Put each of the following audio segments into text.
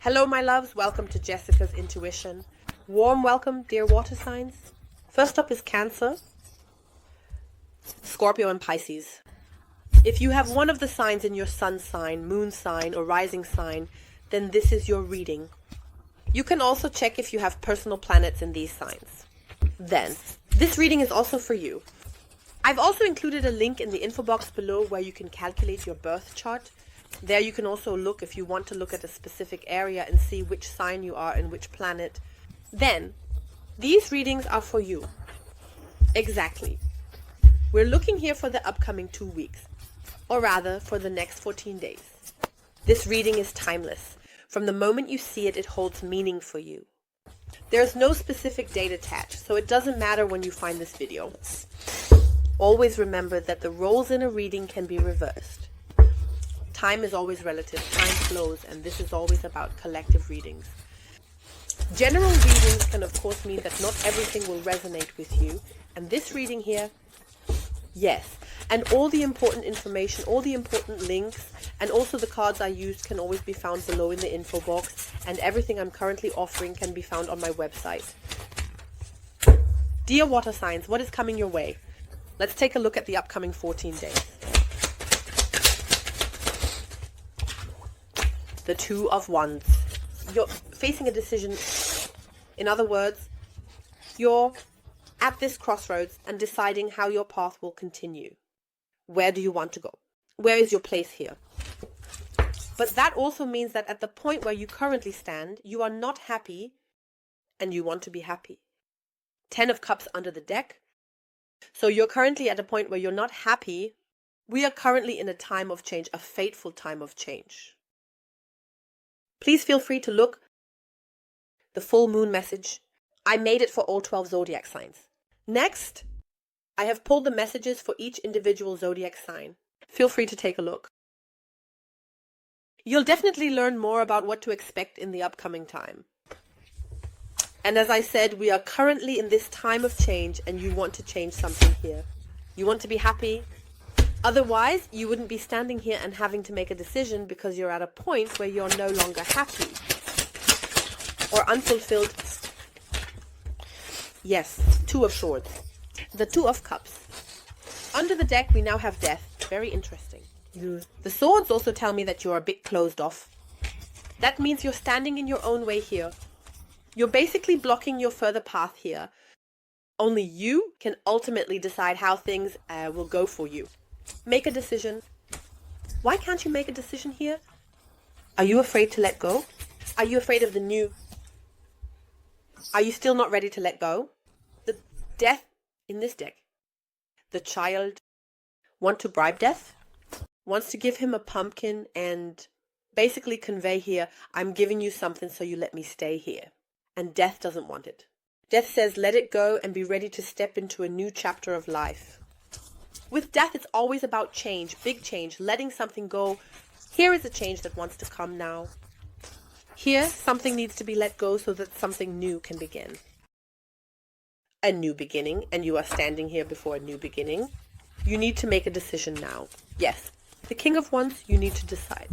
Hello, my loves. Welcome to Jessica's Intuition. Warm welcome, dear water signs. First up is Cancer, Scorpio, and Pisces. If you have one of the signs in your sun sign, moon sign, or rising sign, then this is your reading. You can also check if you have personal planets in these signs. Then, this reading is also for you. I've also included a link in the info box below where you can calculate your birth chart. There you can also look if you want to look at a specific area and see which sign you are and which planet. Then, these readings are for you. Exactly. We're looking here for the upcoming 2 weeks, or rather for the next 14 days. This reading is timeless. From the moment you see it, it holds meaning for you. There's no specific date attached, so it doesn't matter when you find this video. Always remember that the roles in a reading can be reversed. Time is always relative, time flows, and this is always about collective readings. General readings can of course mean that not everything will resonate with you, and this reading here, yes. And all the important information, all the important links, and also the cards I used can always be found below in the info box, and everything I'm currently offering can be found on my website. Dear water signs, what is coming your way? Let's take a look at the upcoming 14 days. The Two of Wands. You're facing a decision. In other words, you're at this crossroads and deciding how your path will continue. Where do you want to go? Where is your place here? But that also means that at the point where you currently stand, you are not happy and you want to be happy. 10 of Cups under the deck. So you're currently at a point where you're not happy. We are currently in a time of change, a fateful time of change. Please feel free to look the full moon message. I made it for all 12 zodiac signs. Next, I have pulled the messages for each individual zodiac sign. Feel free to take a look. You'll definitely learn more about what to expect in the upcoming time. And as I said, we are currently in this time of change and you want to change something here. You want to be happy. Otherwise, you wouldn't be standing here and having to make a decision because you're at a point where you're no longer happy or unfulfilled. Yes, Two of Swords. The Two of Cups. Under the deck, we now have Death. Very interesting. The swords also tell me that you're a bit closed off. That means you're standing in your own way here. You're basically blocking your further path here. Only you can ultimately decide how things will go for you. Make a decision. Why can't you make a decision here? Are you afraid to let go? Are you afraid of the new? Are you still not ready to let go? The Death in this deck. The Child want to bribe Death, wants to give him a pumpkin and basically convey here, I'm giving you something so you let me stay here. And Death doesn't want it. Death says let it go and be ready to step into a new chapter of life. With Death, it's always about change, big change, letting something go. Here is a change that wants to come now. Here, something needs to be let go so that something new can begin. A new beginning, and you are standing here before a new beginning. You need to make a decision now. Yes, the King of Wands, you need to decide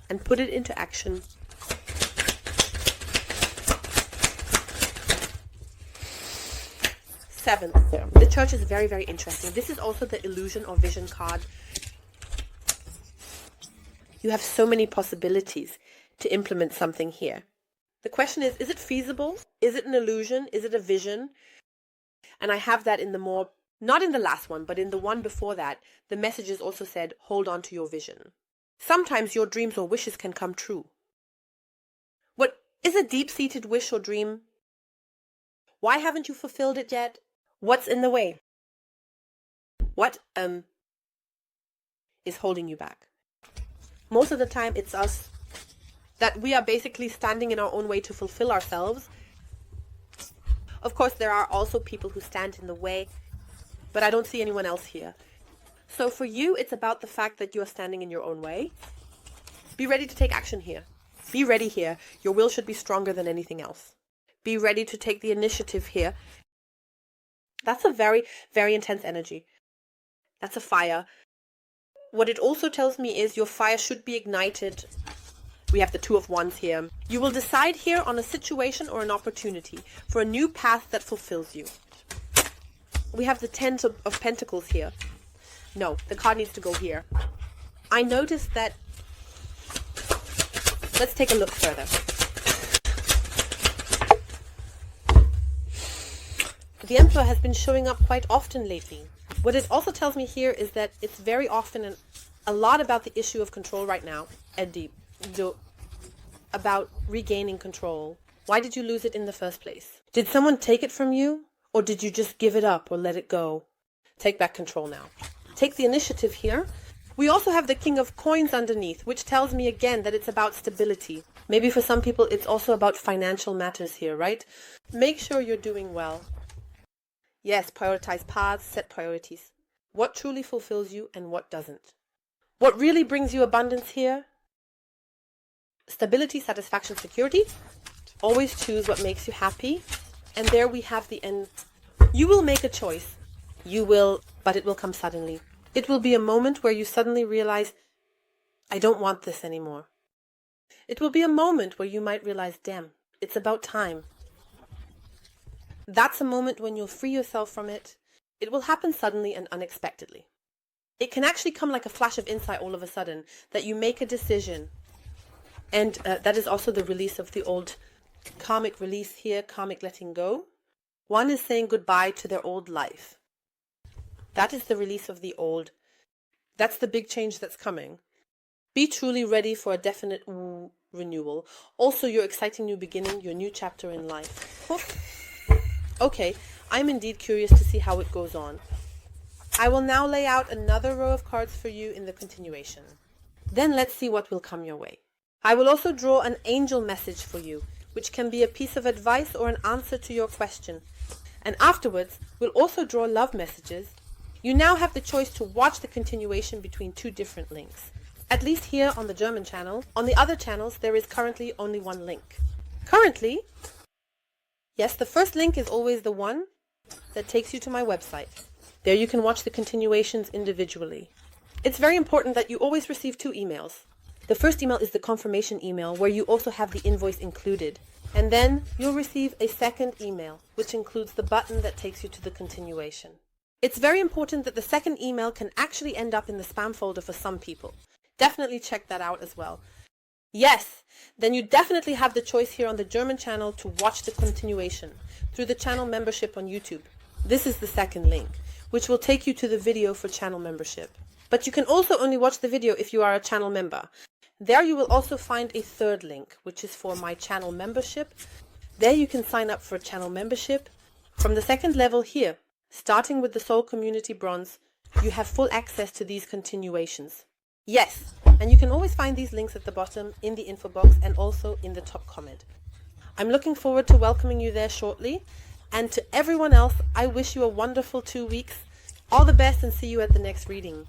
and put it into action. Seventh, the Church is very, very interesting. This is also the illusion or vision card. You have so many possibilities to implement something here. The question is it feasible? Is it an illusion? Is it a vision? And I have that in the more, not in the last one, but in the one before that, the messages also said, hold on to your vision. Sometimes your dreams or wishes can come true. What is a deep-seated wish or dream? Why haven't you fulfilled it yet? What's in the way? What is holding you back? Most of the time it's us, that we are basically standing in our own way to fulfill ourselves. Of course, there are also people who stand in the way, but I don't see anyone else here. So for you, it's about the fact that you are standing in your own way. Be ready to take action here. Be ready here. Your will should be stronger than anything else. Be ready to take the initiative here. That's a very, very intense energy. That's a fire. What it also tells me is your fire should be ignited We have the Two of Wands here. You will decide here on a situation or an opportunity for a new path that fulfills you. We have the Ten of Pentacles here. No, the card needs to go here. I noticed that... Let's take a look further. The Emperor has been showing up quite often lately. What it also tells me here is that it's very often and a lot about the issue of control right now, and about regaining control. Why did you lose it in the first place? Did someone take it from you? Or did you just give it up or let it go? Take back control now. Take the initiative here. We also have the King of Coins underneath, which tells me again that it's about stability. Maybe for some people it's also about financial matters here, right? Make sure you're doing well. Yes, prioritize paths, set priorities. What truly fulfills you and what doesn't. What really brings you abundance here? Stability, satisfaction, security. Always choose what makes you happy. And there we have the end. You will make a choice. You will, but it will come suddenly. It will be a moment where you suddenly realize, I don't want this anymore. It will be a moment where you might realize, damn, it's about time. That's a moment when you'll free yourself from it. It will happen suddenly and unexpectedly. It can actually come like a flash of insight all of a sudden, that you make a decision. And that is also the release of the old karmic release here, karmic letting go. One is saying goodbye to their old life. That is the release of the old. That's the big change that's coming. Be truly ready for a definite renewal. Also your exciting new beginning, your new chapter in life. Okay, I'm indeed curious to see how it goes on. I will now lay out another row of cards for you in the continuation. Then let's see what will come your way. I will also draw an angel message for you, which can be a piece of advice or an answer to your question. And afterwards, we'll also draw love messages. You now have the choice to watch the continuation between two different links. At least here on the German channel. On the other channels, there is currently only one link. Currently, yes, the first link is always the one that takes you to my website. There you can watch the continuations individually. It's very important that you always receive 2 emails. The first email is the confirmation email, where you also have the invoice included. And then you'll receive a second email, which includes the button that takes you to the continuation. It's very important that the second email can actually end up in the spam folder for some people. Definitely check that out as well. Yes, then you definitely have the choice here on the German channel to watch the continuation through the channel membership on YouTube. This is the second link, which will take you to the video for channel membership. But you can also only watch the video if you are a channel member. There you will also find a third link, which is for my channel membership. There you can sign up for channel membership. From the second level here, starting with the Soul Community Bronze, you have full access to these continuations. Yes, and you can always find these links at the bottom in the info box and also in the top comment. I'm looking forward to welcoming you there shortly. And to everyone else, I wish you a wonderful 2 weeks. All the best and see you at the next reading.